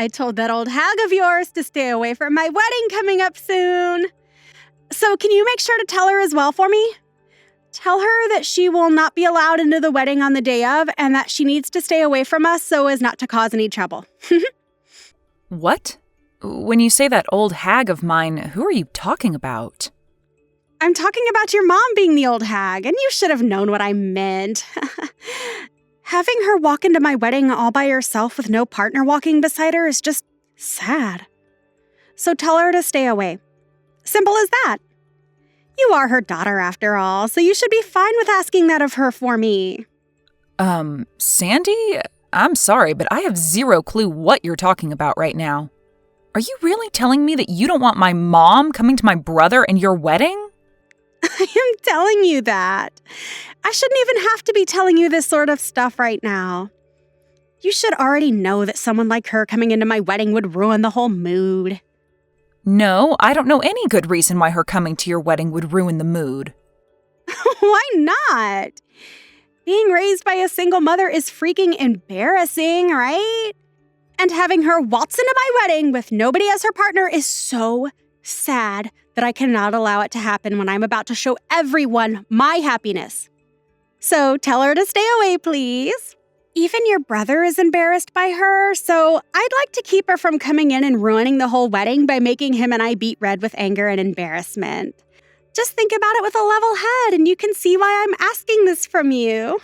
I told that old hag of yours to stay away from my wedding coming up soon. So can you make sure to tell her as well for me? Tell her that she will not be allowed into the wedding on the day of and that she needs to stay away from us so as not to cause any trouble. What? When you say that old hag of mine, who are you talking about? I'm talking about your mom being the old hag, and you should have known what I meant. Having her walk into my wedding all by herself with no partner walking beside her is just sad. So tell her to stay away. Simple as that. You are her daughter after all, so you should be fine with asking that of her for me. Sandy? I'm sorry, but I have zero clue what you're talking about right now. Are you really telling me that you don't want my mom coming to my brother and your wedding? I am telling you that. I shouldn't even have to be telling you this sort of stuff right now. You should already know that someone like her coming into my wedding would ruin the whole mood. No, I don't know any good reason why her coming to your wedding would ruin the mood. Why not? Being raised by a single mother is freaking embarrassing, right? And having her waltz into my wedding with nobody as her partner is so sad that I cannot allow it to happen when I'm about to show everyone my happiness. So tell her to stay away, please. Even your brother is embarrassed by her, so I'd like to keep her from coming in and ruining the whole wedding by making him and I beat red with anger and embarrassment. Just think about it with a level head and you can see why I'm asking this from you.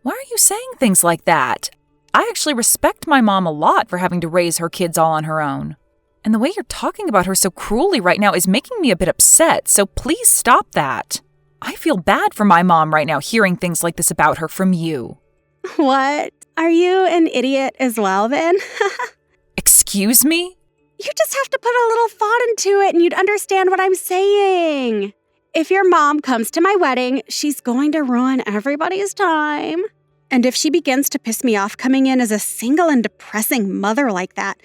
Why are you saying things like that? I actually respect my mom a lot for having to raise her kids all on her own. And the way you're talking about her so cruelly right now is making me a bit upset, so please stop that. I feel bad for my mom right now hearing things like this about her from you. What? Are you an idiot as well then? Excuse me? You just have to put a little thought into it and you'd understand what I'm saying. If your mom comes to my wedding, she's going to ruin everybody's time. And if she begins to piss me off coming in as a single and depressing mother like that,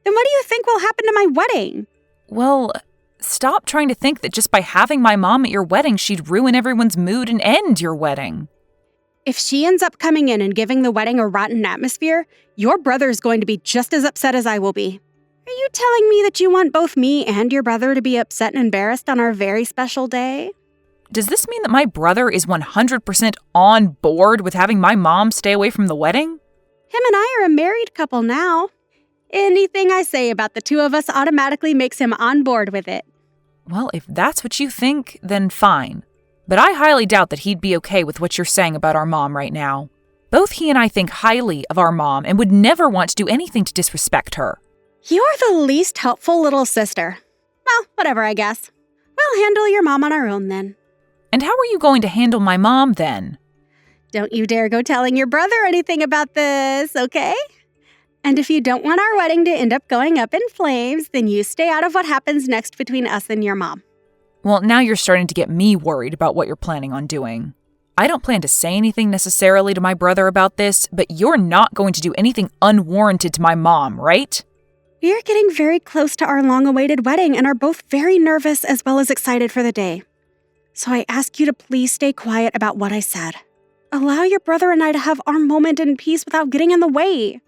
then what do you think will happen to my wedding? Well, stop trying to think that just by having my mom at your wedding, she'd ruin everyone's mood and end your wedding. If she ends up coming in and giving the wedding a rotten atmosphere, your brother's going to be just as upset as I will be. Are you telling me that you want both me and your brother to be upset and embarrassed on our very special day? Does this mean that my brother is 100% on board with having my mom stay away from the wedding? Him and I are a married couple now. Anything I say about the two of us automatically makes him on board with it. Well, if that's what you think, then fine. But I highly doubt that he'd be okay with what you're saying about our mom right now. Both he and I think highly of our mom and would never want to do anything to disrespect her. You're the least helpful little sister. Well, whatever, I guess. We'll handle your mom on our own then. And how are you going to handle my mom then? Don't you dare go telling your brother anything about this, okay? And if you don't want our wedding to end up going up in flames, then you stay out of what happens next between us and your mom. Well, now you're starting to get me worried about what you're planning on doing. I don't plan to say anything necessarily to my brother about this, but you're not going to do anything unwarranted to my mom, right? We are getting very close to our long-awaited wedding and are both very nervous as well as excited for the day. So I ask you to please stay quiet about what I said. Allow your brother and I to have our moment in peace without getting in the way.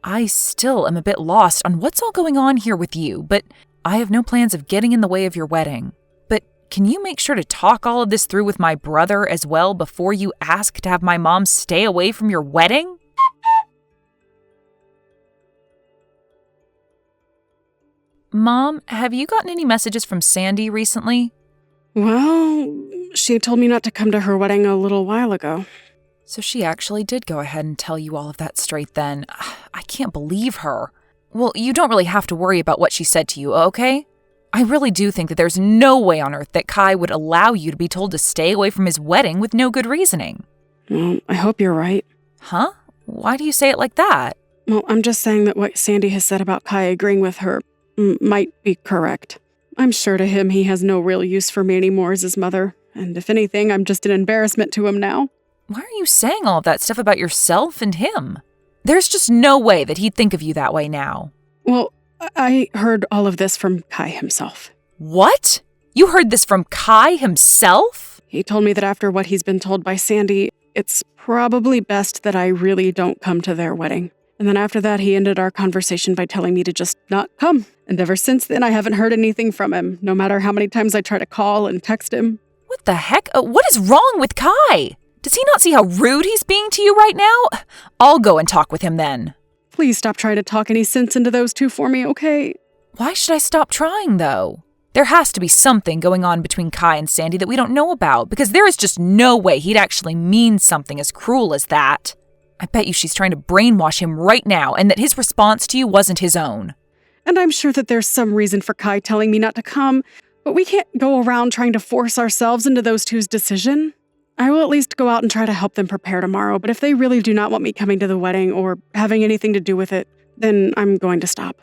I still am a bit lost on what's all going on here with you, but I have no plans of getting in the way of your wedding. But can you make sure to talk all of this through with my brother as well before you ask to have my mom stay away from your wedding? Mom, have you gotten any messages from Sandy recently? Well, she told me not to come to her wedding a little while ago. So she actually did go ahead and tell you all of that straight then. I can't believe her. Well, you don't really have to worry about what she said to you, okay? I really do think that there's no way on earth that Kai would allow you to be told to stay away from his wedding with no good reasoning. Well, I hope you're right. Huh? Why do you say it like that? Well, I'm just saying that what Sandy has said about Kai agreeing with her might be correct. I'm sure to him he has no real use for me anymore as his mother, and if anything, I'm just an embarrassment to him now. Why are you saying all of that stuff about yourself and him? There's just no way that he'd think of you that way now. Well, I heard all of this from Kai himself. What? You heard this from Kai himself? He told me that after what he's been told by Sandy, it's probably best that I really don't come to their wedding, And then after that, he ended our conversation by telling me to just not come. And ever since then, I haven't heard anything from him, no matter how many times I try to call and text him. What the heck? What is wrong with Kai? Does he not see how rude he's being to you right now? I'll go and talk with him then. Please stop trying to talk any sense into those two for me, okay? Why should I stop trying, though? There has to be something going on between Kai and Sandy that we don't know about, because there is just no way he'd actually mean something as cruel as that. I bet you she's trying to brainwash him right now, and that his response to you wasn't his own. And I'm sure that there's some reason for Kai telling me not to come, but we can't go around trying to force ourselves into those two's decision. I will at least go out and try to help them prepare tomorrow, but if they really do not want me coming to the wedding or having anything to do with it, then I'm going to stop.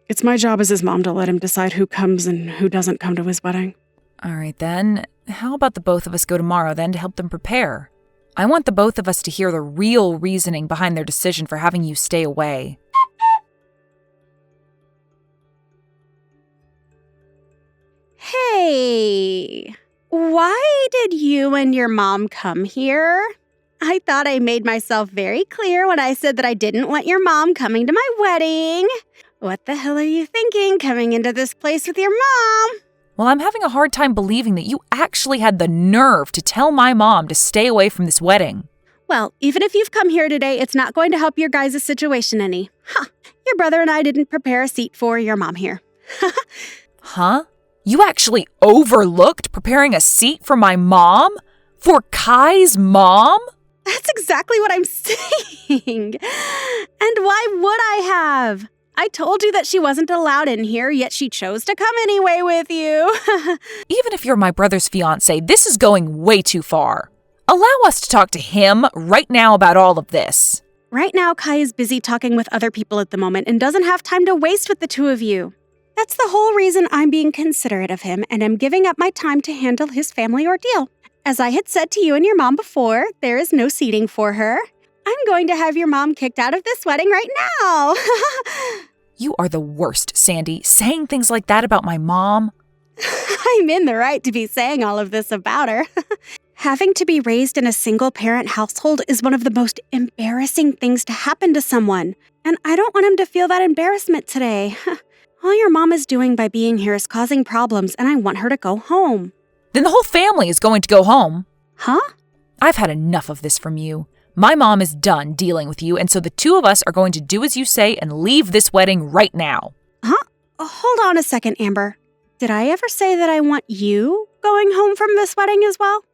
It's my job as his mom to let him decide who comes and who doesn't come to his wedding. All right, then. How about the both of us go tomorrow, then, to help them prepare? I want the both of us to hear the real reasoning behind their decision for having you stay away. Hey, why did you and your mom come here? I thought I made myself very clear when I said that I didn't want your mom coming to my wedding. What the hell are you thinking coming into this place with your mom? Well, I'm having a hard time believing that you actually had the nerve to tell my mom to stay away from this wedding. Well, even if you've come here today, it's not going to help your guys' situation any. Your brother and I didn't prepare a seat for your mom here. Huh? You actually overlooked preparing a seat for my mom? For Kai's mom? That's exactly what I'm saying. And why would I have? I told you that she wasn't allowed in here, yet she chose to come anyway with you. Even if you're my brother's fiancé, this is going way too far. Allow us to talk to him right now about all of this. Right now, Kai is busy talking with other people at the moment and doesn't have time to waste with the two of you. That's the whole reason I'm being considerate of him and am giving up my time to handle his family ordeal. As I had said to you and your mom before, there is no seating for her. I'm going to have your mom kicked out of this wedding right now. You are the worst, Sandy, saying things like that about my mom. I'm in the right to be saying all of this about her. Having to be raised in a single-parent household is one of the most embarrassing things to happen to someone, and I don't want him to feel that embarrassment today. All your mom is doing by being here is causing problems, and I want her to go home. Then the whole family is going to go home. Huh? I've had enough of this from you. My mom is done dealing with you, and so the two of us are going to do as you say and leave this wedding right now. Huh? Hold on a second, Amber. Did I ever say that I want you going home from this wedding as well?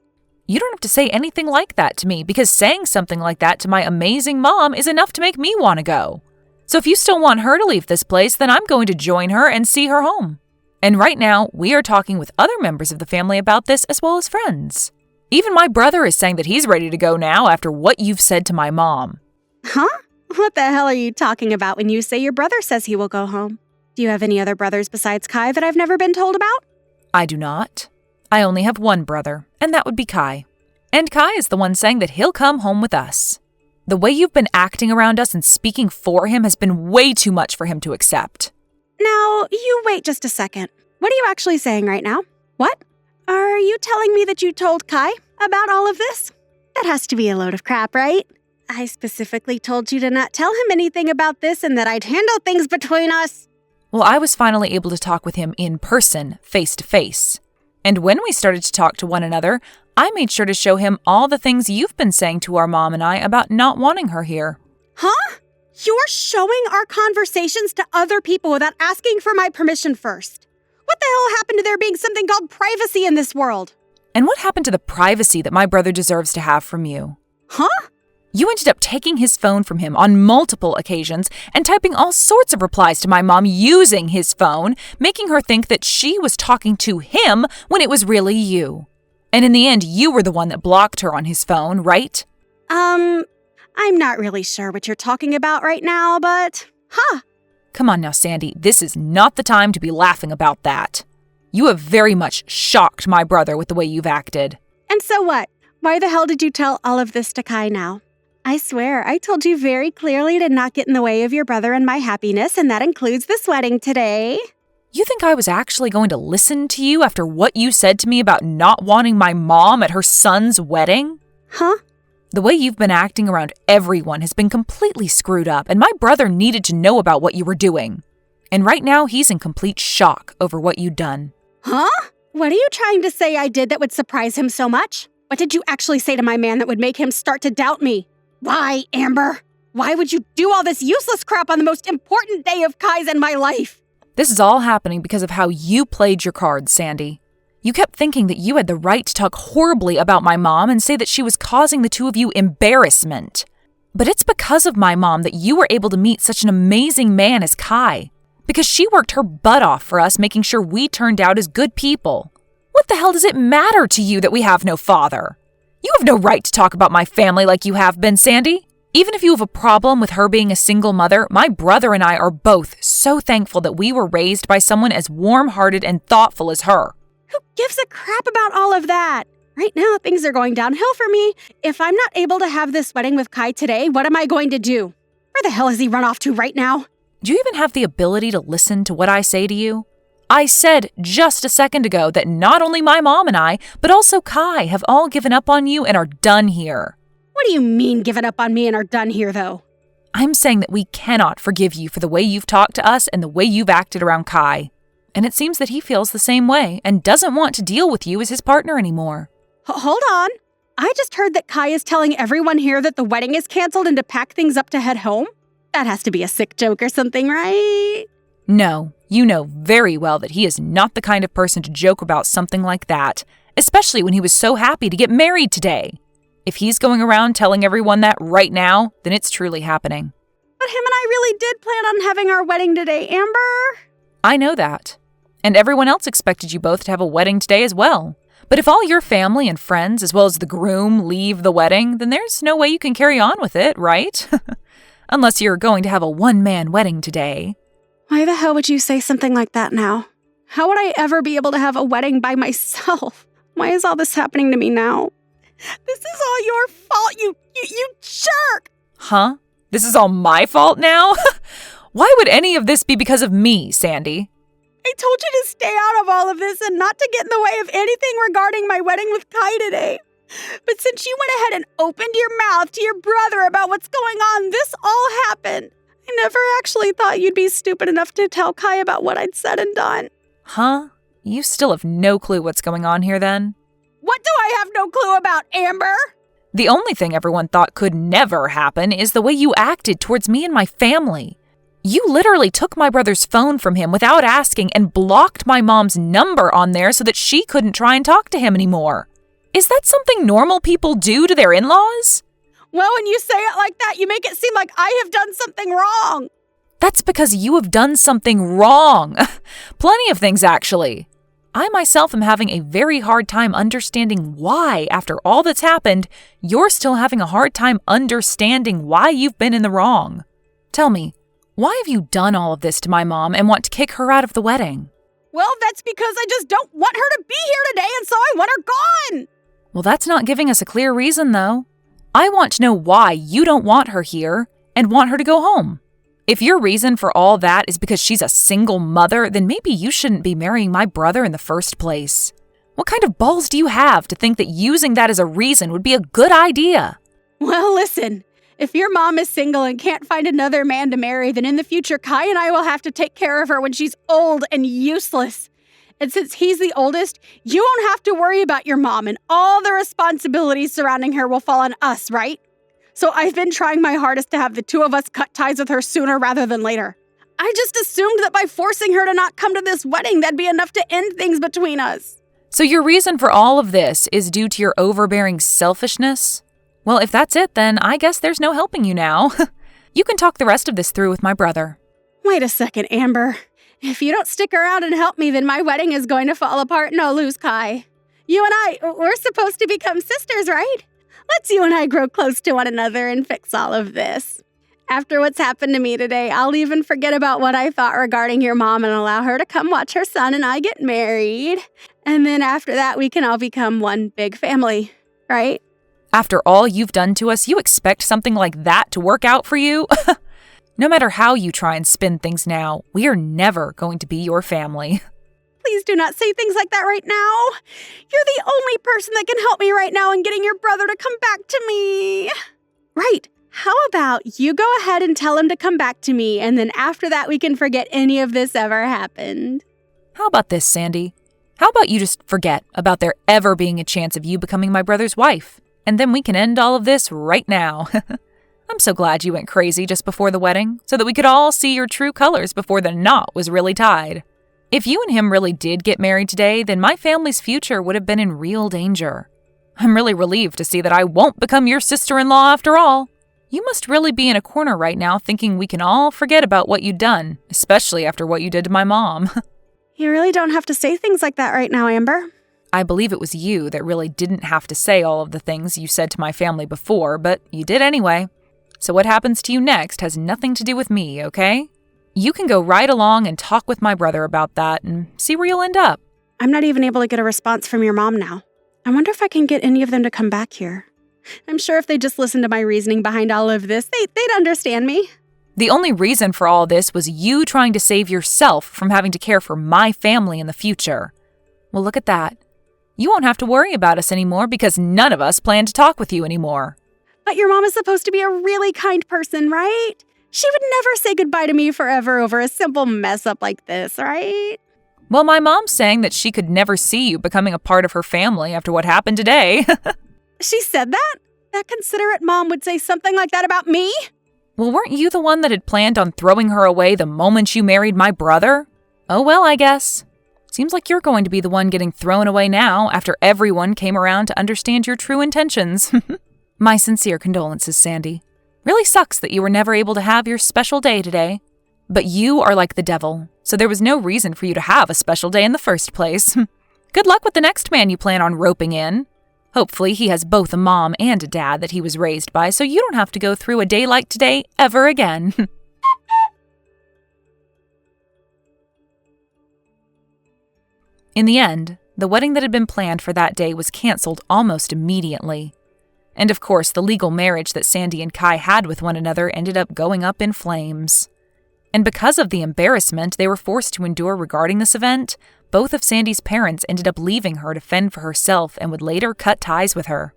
You don't have to say anything like that to me, because saying something like that to my amazing mom is enough to make me want to go. So if you still want her to leave this place, then I'm going to join her and see her home. And right now, we are talking with other members of the family about this as well as friends. Even my brother is saying that he's ready to go now after what you've said to my mom. Huh? What the hell are you talking about when you say your brother says he will go home? Do you have any other brothers besides Kai that I've never been told about? I do not. I only have one brother, and that would be Kai. And Kai is the one saying that he'll come home with us. The way you've been acting around us and speaking for him has been way too much for him to accept. Now, you wait just a second. What are you actually saying right now? What? Are you telling me that you told Kai about all of this? That has to be a load of crap, right? I specifically told you to not tell him anything about this and that I'd handle things between us. Well, I was finally able to talk with him in person, face to face. And when we started to talk to one another, I made sure to show him all the things you've been saying to our mom and I about not wanting her here. Huh? You're showing our conversations to other people without asking for my permission first. What the hell happened to there being something called privacy in this world? And what happened to the privacy that my brother deserves to have from you? Huh? You ended up taking his phone from him on multiple occasions and typing all sorts of replies to my mom using his phone, making her think that she was talking to him when it was really you. And in the end, you were the one that blocked her on his phone, right? I'm not really sure what you're talking about right now, but... Huh. Come on now, Sandy, this is not the time to be laughing about that. You have very much shocked my brother with the way you've acted. And so what? Why the hell did you tell all of this to Kai now? I swear, I told you very clearly to not get in the way of your brother and my happiness, and that includes this wedding today. You think I was actually going to listen to you after what you said to me about not wanting my mom at her son's wedding? Huh? The way you've been acting around everyone has been completely screwed up, and my brother needed to know about what you were doing. And right now, he's in complete shock over what you'd done. Huh? What are you trying to say I did that would surprise him so much? What did you actually say to my man that would make him start to doubt me? Why, Amber? Why would you do all this useless crap on the most important day of Kai's and my life? This is all happening because of how you played your cards, Sandy. You kept thinking that you had the right to talk horribly about my mom and say that she was causing the two of you embarrassment. But it's because of my mom that you were able to meet such an amazing man as Kai. Because she worked her butt off for us, making sure we turned out as good people. What the hell does it matter to you that we have no father? You have no right to talk about my family like you have been, Sandy. Even if you have a problem with her being a single mother, my brother and I are both so thankful that we were raised by someone as warm-hearted and thoughtful as her. Who gives a crap about all of that? Right now, things are going downhill for me. If I'm not able to have this wedding with Kai today, what am I going to do? Where the hell has he run off to right now? Do you even have the ability to listen to what I say to you? I said just a second ago that not only my mom and I, but also Kai have all given up on you and are done here. What do you mean given up on me and are done here, though? I'm saying that we cannot forgive you for the way you've talked to us and the way you've acted around Kai. And it seems that he feels the same way and doesn't want to deal with you as his partner anymore. Hold on. I just heard that Kai is telling everyone here that the wedding is canceled and to pack things up to head home. That has to be a sick joke or something, right? No, you know very well that he is not the kind of person to joke about something like that, especially when he was so happy to get married today. If he's going around telling everyone that right now, then it's truly happening. But him and I really did plan on having our wedding today, Amber. I know that. And everyone else expected you both to have a wedding today as well. But if all your family and friends, as well as the groom, leave the wedding, then there's no way you can carry on with it, right? Unless you're going to have a one-man wedding today. Why the hell would you say something like that now? How would I ever be able to have a wedding by myself? Why is all this happening to me now? This is all your fault, you jerk! Huh? This is all my fault now? Why would any of this be because of me, Sandy? I told you to stay out of all of this and not to get in the way of anything regarding my wedding with Kai today. But since you went ahead and opened your mouth to your brother about what's going on, this all happened. I never actually thought you'd be stupid enough to tell Kai about what I'd said and done. Huh? You still have no clue what's going on here then? What do I have no clue about, Amber? The only thing everyone thought could never happen is the way you acted towards me and my family. You literally took my brother's phone from him without asking and blocked my mom's number on there so that she couldn't try and talk to him anymore. Is that something normal people do to their in-laws? Well, when you say it like that, you make it seem like I have done something wrong. That's because you have done something wrong. Plenty of things, actually. I myself am having a very hard time understanding why, after all that's happened, you're still having a hard time understanding why you've been in the wrong. Tell me, why have you done all of this to my mom and want to kick her out of the wedding? Well, that's because I just don't want her to be here today, and so I want her gone. Well, that's not giving us a clear reason, though. I want to know why you don't want her here and want her to go home. If your reason for all that is because she's a single mother, then maybe you shouldn't be marrying my brother in the first place. What kind of balls do you have to think that using that as a reason would be a good idea? Well, listen. If your mom is single and can't find another man to marry, then in the future, Kai and I will have to take care of her when she's old and useless. And since he's the oldest, you won't have to worry about your mom, and all the responsibilities surrounding her will fall on us, right? So I've been trying my hardest to have the two of us cut ties with her sooner rather than later. I just assumed that by forcing her to not come to this wedding, that'd be enough to end things between us. So your reason for all of this is due to your overbearing selfishness? Well, if that's it, then I guess there's no helping you now. You can talk the rest of this through with my brother. Wait a second, Amber. If you don't stick around and help me, then my wedding is going to fall apart and I'll lose Kai. You and we're supposed to become sisters, right? Let's you and I grow close to one another and fix all of this. After what's happened to me today, I'll even forget about what I thought regarding your mom and allow her to come watch her son and I get married. And then after that, we can all become one big family, right? After all you've done to us, you expect something like that to work out for you? No matter how you try and spin things now, we are never going to be your family. Please do not say things like that right now. You're the only person that can help me right now in getting your brother to come back to me. Right. How about you go ahead and tell him to come back to me, and then after that we can forget any of this ever happened. How about this, Sandy? How about you just forget about there ever being a chance of you becoming my brother's wife, and then we can end all of this right now. I'm so glad you went crazy just before the wedding, so that we could all see your true colors before the knot was really tied. If you and him really did get married today, then my family's future would have been in real danger. I'm really relieved to see that I won't become your sister-in-law after all. You must really be in a corner right now thinking we can all forget about what you'd done, especially after what you did to my mom. You really don't have to say things like that right now, Amber. I believe it was you that really didn't have to say all of the things you said to my family before, but you did anyway. So what happens to you next has nothing to do with me, okay? You can go right along and talk with my brother about that and see where you'll end up. I'm not even able to get a response from your mom now. I wonder if I can get any of them to come back here. I'm sure if they just listened to my reasoning behind all of this, they'd understand me. The only reason for all this was you trying to save yourself from having to care for my family in the future. Well, look at that. You won't have to worry about us anymore because none of us plan to talk with you anymore. But your mom is supposed to be a really kind person, right? She would never say goodbye to me forever over a simple mess up like this, right? Well, my mom's saying that she could never see you becoming a part of her family after what happened today. She said that? That considerate mom would say something like that about me? Well, weren't you the one that had planned on throwing her away the moment you married my brother? Oh well, I guess. Seems like you're going to be the one getting thrown away now after everyone came around to understand your true intentions. My sincere condolences, Sandy. Really sucks that you were never able to have your special day today. But you are like the devil, so there was no reason for you to have a special day in the first place. Good luck with the next man you plan on roping in. Hopefully he has both a mom and a dad that he was raised by, so you don't have to go through a day like today ever again. In the end, the wedding that had been planned for that day was canceled almost immediately. And of course, the legal marriage that Sandy and Kai had with one another ended up going up in flames. And because of the embarrassment they were forced to endure regarding this event, both of Sandy's parents ended up leaving her to fend for herself and would later cut ties with her.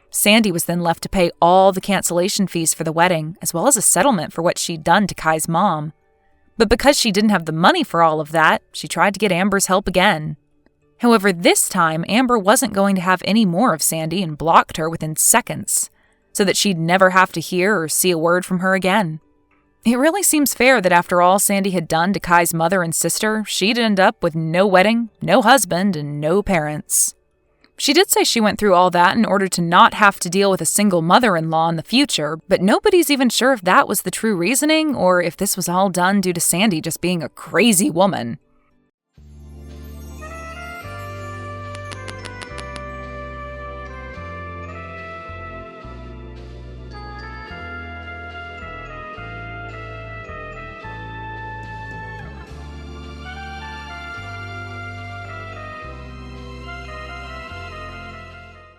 Sandy was then left to pay all the cancellation fees for the wedding, as well as a settlement for what she'd done to Kai's mom. But because she didn't have the money for all of that, she tried to get Amber's help again. However, this time, Amber wasn't going to have any more of Sandy and blocked her within seconds, so that she'd never have to hear or see a word from her again. It really seems fair that after all Sandy had done to Kai's mother and sister, she'd end up with no wedding, no husband, and no parents. She did say she went through all that in order to not have to deal with a single mother-in-law in the future, but nobody's even sure if that was the true reasoning or if this was all done due to Sandy just being a crazy woman.